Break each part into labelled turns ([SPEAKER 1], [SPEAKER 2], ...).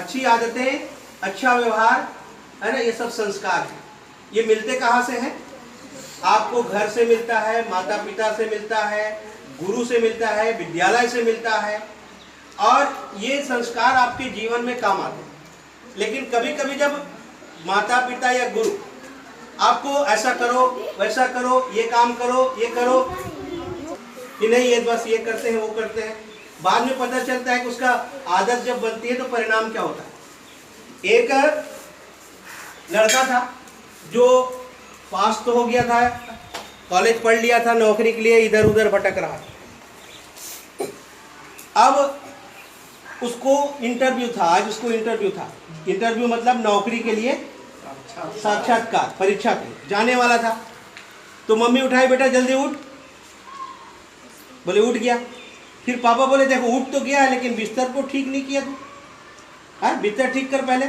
[SPEAKER 1] अच्छी आदतें, अच्छा व्यवहार, है ना, ये सब संस्कार है। ये मिलते कहाँ से हैं? आपको घर से मिलता है, माता पिता से मिलता है, गुरु से मिलता है, विद्यालय से मिलता है, और ये संस्कार आपके जीवन में काम आते हैं। लेकिन कभी कभी जब माता पिता या गुरु आपको ऐसा करो, वैसा करो, ये काम करो, ये करो, कि नहीं ये बस ये करते हैं, वो करते हैं, बाद में पता चलता है कि उसका आदत जब बनती है तो परिणाम क्या होता है। एक लड़का था जो पास तो हो गया था, कॉलेज पढ़ लिया था, नौकरी के लिए इधर उधर भटक रहा था। अब उसको इंटरव्यू था, आज उसको इंटरव्यू था। इंटरव्यू मतलब नौकरी के लिए साक्षात्कार, परीक्षा के लिए जाने वाला था। तो मम्मी उठाई, बेटा जल्दी उठ। बोले उठ गया। फिर पापा बोले देखो उठ तो गया है लेकिन बिस्तर को ठीक नहीं किया तू, हाँ बिस्तर ठीक कर पहले।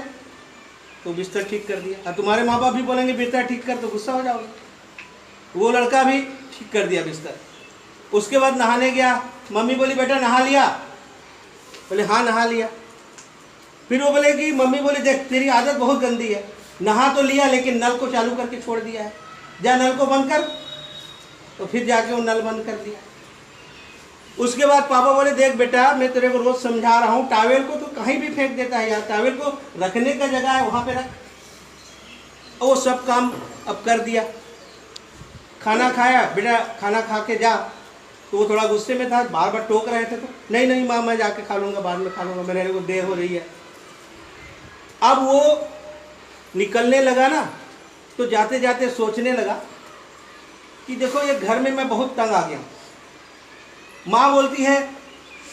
[SPEAKER 1] तो बिस्तर ठीक कर दिया। और तुम्हारे माँ बाप भी बोलेंगे बिस्तर ठीक कर तो गुस्सा हो जाओगे। वो लड़का भी ठीक कर दिया बिस्तर। उसके बाद नहाने गया। मम्मी बोली बेटा नहा लिया? बोले हाँ नहा लिया। फिर वो बोले कि मम्मी बोली देख तेरी आदत बहुत गंदी है, नहा तो लिया लेकिन नल को चालू करके छोड़ दिया है, जा नल को बंद कर। तो फिर जाके वो नल बंद कर दिया। उसके बाद पापा बोले देख बेटा मैं तेरे को रोज समझा रहा हूँ, टावेल को तो कहीं भी फेंक देता है यार, टावेल को रखने का जगह है वहाँ पे रख। वो सब काम अब कर दिया। खाना खाया, बेटा खाना खा के जा। तो वो थोड़ा गुस्से में था, बार बार टोक रहे थे। तो नहीं नहीं माँ मैं जाके खा लूँगा, बाद में खा लूँगा, मेरे को देर हो रही है। अब वो निकलने लगा ना, तो जाते जाते सोचने लगा कि देखो ये घर में मैं बहुत तंग आ गया। माँ बोलती है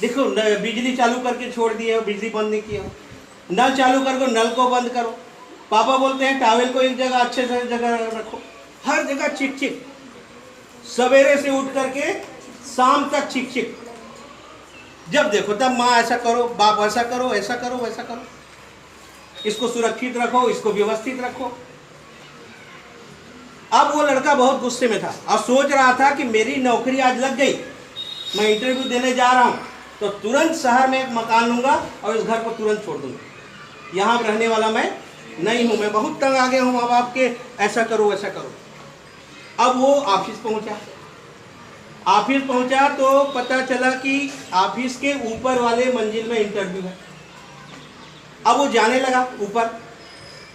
[SPEAKER 1] देखो बिजली चालू करके छोड़ दिए हो, बिजली बंद नहीं किए हो, नल चालू कर दो, नल को बंद करो। पापा बोलते हैं टॉवेल को एक जगह अच्छे से जगह रखो, हर जगह चिक चिक, सवेरे से उठ करके शाम तक चिक चिक। जब देखो तब माँ ऐसा करो, बाप ऐसा करो, ऐसा करो, वैसा करो, इसको सुरक्षित रखो, इसको व्यवस्थित रखो। अब वो लड़का बहुत गुस्से में था और सोच रहा था कि मेरी नौकरी आज लग गई, मैं इंटरव्यू देने जा रहा हूँ तो तुरंत शहर में एक मकान लूंगा और इस घर को तुरंत छोड़ दूंगा, यहाँ रहने वाला मैं नहीं हूँ, मैं बहुत तंग आ गया हूँ माँ बाप के, ऐसा करो वैसा करो। अब वो ऑफिस पहुँचा। ऑफिस पहुँचा तो पता चला कि ऑफिस के ऊपर वाले मंजिल में इंटरव्यू है। अब वो जाने लगा ऊपर,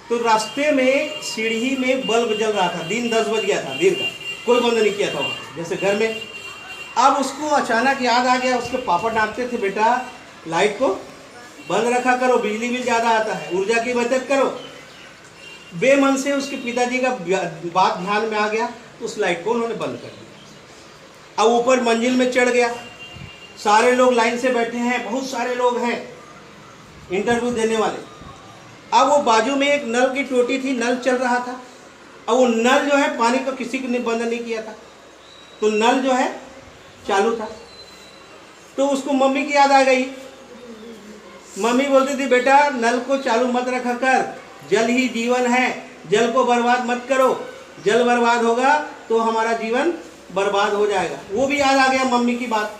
[SPEAKER 1] तो रास्ते में सीढ़ी में बल्ब जल रहा था, दिन 10 बज गया था, दिन का कोई बंद नहीं किया था वहाँ जैसे घर में। अब उसको अचानक याद आ गया, उसके पापा डांटते थे बेटा लाइट को बंद रखा करो, बिजली बिल ज़्यादा आता है, ऊर्जा की बचत करो। बेमन से उसके पिताजी का बात ध्यान में आ गया तो उस लाइट को उन्होंने बंद कर दिया। अब ऊपर मंजिल में चढ़ गया, सारे लोग लाइन से बैठे हैं, बहुत सारे लोग हैं इंटरव्यू देने वाले। अब वो बाजू में एक नल की टोटी थी, नल चल रहा था। अब वो नल जो है पानी को किसी ने बंद नहीं किया था, तो नल जो है चालू था। तो उसको मम्मी की याद आ गई। मम्मी बोलती थी बेटा नल को चालू मत रखा कर, जल ही जीवन है, जल को बर्बाद मत करो, जल बर्बाद होगा तो हमारा जीवन बर्बाद हो जाएगा। वो भी याद आ गया मम्मी की बात,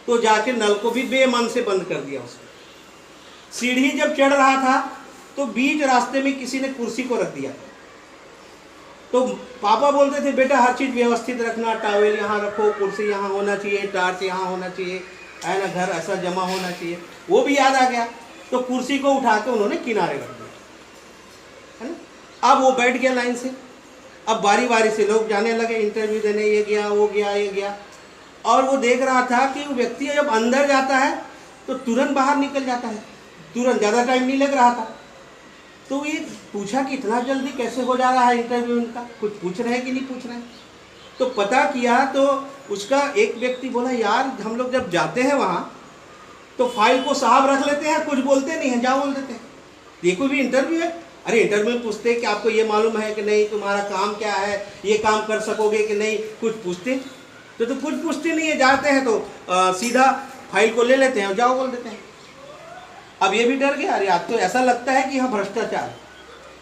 [SPEAKER 1] तो जाके नल को भी बेमन से बंद कर दिया उसने। सीढ़ी जब चढ़ रहा था तो बीच रास्ते में किसी ने कुर्सी को रख दिया। तो पापा बोलते थे बेटा हर चीज़ व्यवस्थित रखना, टॉवेल यहाँ रखो, कुर्सी यहाँ होना चाहिए, टार्च यहाँ होना चाहिए, है ना, घर ऐसा जमा होना चाहिए। वो भी याद आ गया, तो कुर्सी को उठा के उन्होंने किनारे रख दिया, है ना। अब वो बैठ गया लाइन से। अब बारी बारी से लोग जाने लगे इंटरव्यू देने, ये गया वो गया ये गया। और वो देख रहा था कि वो व्यक्ति जब अंदर जाता है तो तुरंत बाहर निकल जाता है, तुरंत, ज़्यादा टाइम नहीं लग रहा था। तो ये पूछा कि इतना जल्दी कैसे हो जा रहा है इंटरव्यू इनका, कुछ पूछ रहे हैं कि नहीं पूछ रहे हैं। तो पता किया तो उसका एक व्यक्ति बोला यार हम लोग जब जाते हैं वहाँ तो फाइल को साहब रख लेते हैं, कुछ बोलते नहीं हैं, जा बोल देते हैं ये कोई भी इंटरव्यू है। अरे इंटरव्यू में पूछते हैं कि आपको ये मालूम है कि नहीं, तुम्हारा काम क्या है, ये काम कर सकोगे कि नहीं, कुछ पूछते तो कुछ पूछते नहीं है, जाते हैं तो सीधा फाइल को ले लेते हैं और जाओ बोल देते हैं। अब ये भी डर गया, अरे आज तो ऐसा लगता है कि हाँ भ्रष्टाचार,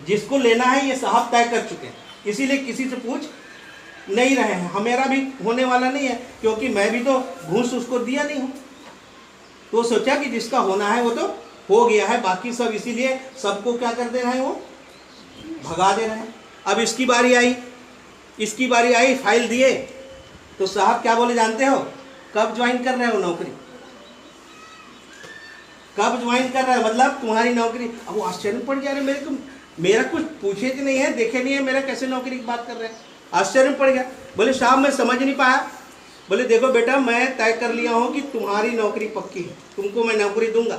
[SPEAKER 1] जिसको लेना है ये साहब तय कर चुके हैं, इसीलिए किसी से पूछ नहीं रहे हैं। हमेरा भी होने वाला नहीं है क्योंकि मैं भी तो घूस उसको दिया नहीं हूँ। तो सोचा कि जिसका होना है वो तो हो गया है, बाकी सब इसीलिए सबको क्या कर दे रहे हैं, वो भगा दे रहे हैं। अब इसकी बारी आई, फाइल दिए तो साहब क्या बोले जानते हो, कब ज्वाइन कर रहे हो नौकरी, कब ज्वाइन कर रहा है, मतलब तुम्हारी नौकरी। अब वो आश्चर्य पड़ गया, मेरा कुछ पूछे तो नहीं है, देखे नहीं है, मेरा कैसे नौकरी की बात कर रहे हैं। आश्चर्य पड़ गया, बोले साहब मैं समझ नहीं पाया। बोले देखो बेटा, मैं तय कर लिया हूं कि तुम्हारी नौकरी पक्की है, तुमको मैं नौकरी दूंगा।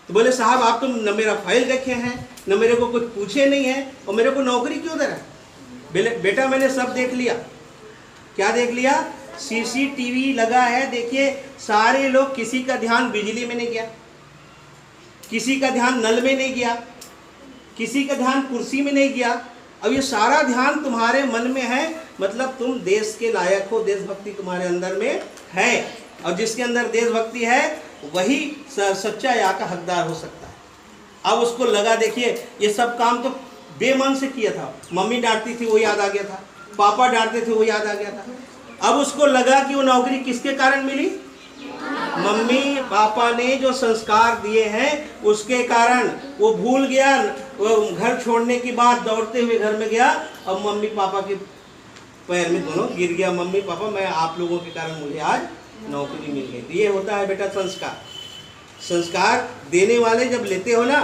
[SPEAKER 1] तो बोले साहब आप तो न मेरा फाइल देखे हैं, न मेरे को कुछ पूछे नहीं है, और मेरे को नौकरी क्यों दे रहा है। बेटा मैंने सब देख लिया। क्या देख लिया, सीसीटीवी लगा है, देखिए सारे लोग, किसी का ध्यान बिजली में नहीं गया, किसी का ध्यान नल में नहीं गया, किसी का ध्यान कुर्सी में नहीं गया। अब ये सारा ध्यान तुम्हारे मन में है, मतलब तुम देश के लायक हो, देशभक्ति तुम्हारे अंदर में है, और जिसके अंदर देशभक्ति है वही सच्चा यहाँ का हकदार हो सकता है। अब उसको लगा, देखिए ये सब काम तो बेमन से किया था, मम्मी डांटती थी वो याद आ गया था, पापा डांटते थे वो याद आ गया था। अब उसको लगा कि वो नौकरी किसके कारण मिली, मम्मी पापा ने जो संस्कार दिए हैं उसके कारण। वो भूल गया, वो घर छोड़ने की बात दौड़ते हुए घर में गया, और मम्मी पापा के पैर में दोनों गिर गया, मम्मी पापा मैं आप लोगों के कारण मुझे आज नौकरी मिल गई। ये होता है बेटा संस्कार। संस्कार देने वाले जब लेते हो ना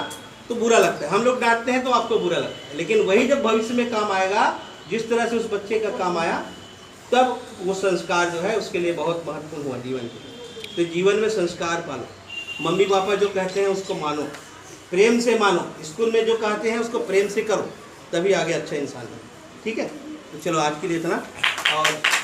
[SPEAKER 1] तो बुरा लगता है, हम लोग डांटते हैं तो आपको बुरा लगता है, लेकिन वही जब भविष्य में काम आएगा, जिस तरह से उस बच्चे का काम आया, तब वो संस्कार जो है उसके लिए बहुत महत्वपूर्ण हुआ जीवन के। तो जीवन में संस्कार पालो, मम्मी पापा जो कहते हैं उसको मानो, प्रेम से मानो, स्कूल में जो कहते हैं उसको प्रेम से करो, तभी आगे अच्छा इंसान बनो। ठीक है, तो चलो आज के लिए इतना। और